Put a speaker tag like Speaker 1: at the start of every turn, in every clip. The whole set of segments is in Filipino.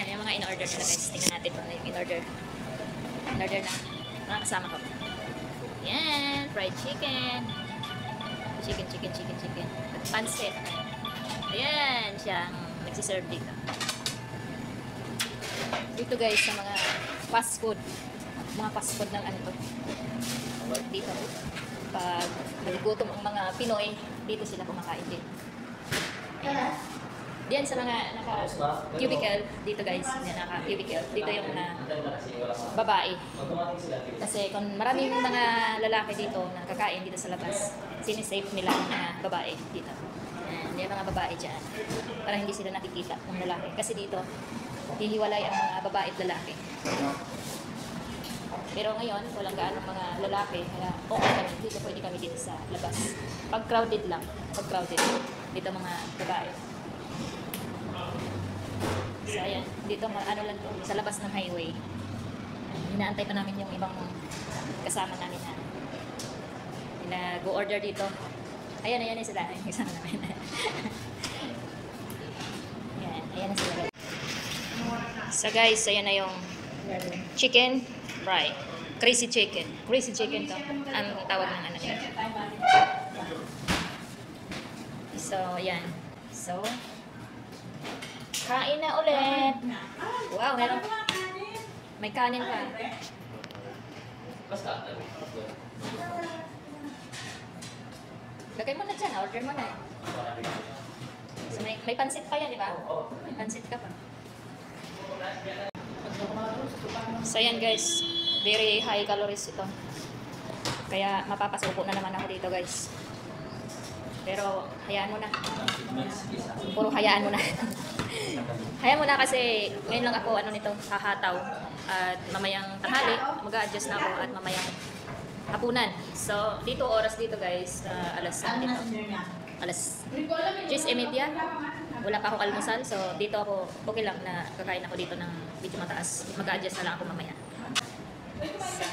Speaker 1: Ayan yung mga in-order nila guys. Tingnan natin kung ano yung in-order. In-order na. Mga kasama ko. Yan. Fried chicken. Chicken. At pancit. Ayan siya. Nagsiserve dito. Dito guys sa mga fast food. Mga fast food ng ano to. Dito. Pag nagugutom ang mga Pinoy, dito sila kumakain din. Ayan. Diyan sa mga naka-cubicle, dito guys, naka-cubicle, dito yung mga babae. Kasi kung maraming mga lalaki dito na kakain dito sa labas, sinisafe nila ang mga babae dito. Ayan, yung mga babae dyan. Para hindi sila nakikita ng lalaki. Kasi dito, hihiwalay ang mga babae at lalaki. Pero ngayon, walang gaano mga lalaki, kaya okay kami. Dito pwede kami dito sa labas. Pag crowded lang, dito mga babae. So ayan, dito ano lang to, sa labas ng highway. Inaantay pa namin yung ibang kasama namin na go-order dito. Ayan na sila, yung kasama namin. ayan na sila. So guys, ayan na yung chicken fry. Crazy chicken to. Ang tawag ng ano nila. So, ayan. So, kain na ulit. Wow, meron. May kanin pa. Lagay mo na dyan. Order mo na. So, may pansit pa yan, di ba? May pansit ka pa. So, ayan guys. Very high calories ito. Kaya mapapasuko na naman ako dito guys. Pero hayaan mo na. Puro hayaan mo na. Hayaan mo na kasi ngayon lang ako nito hahataw. At mamayang tanghali, mag-a-adjust na ako at mamayang hapunan. So dito oras dito guys, alas 10:30. Wala pa akong almusal. So dito ako okay lang na kakain ako dito ng medyo mataas. Mag-a-adjust na lang ako mamaya. So,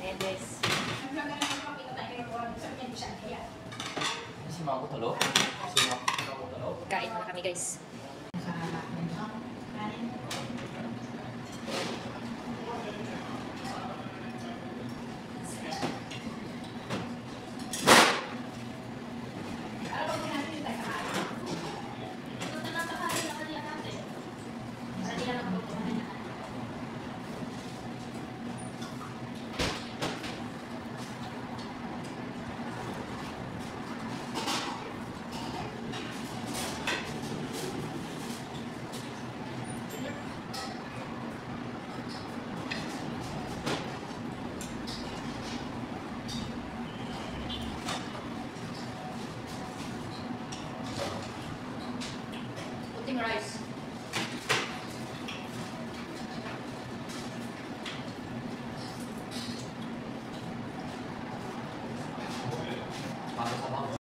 Speaker 1: ayan guys. Kain na kami guys. Rice.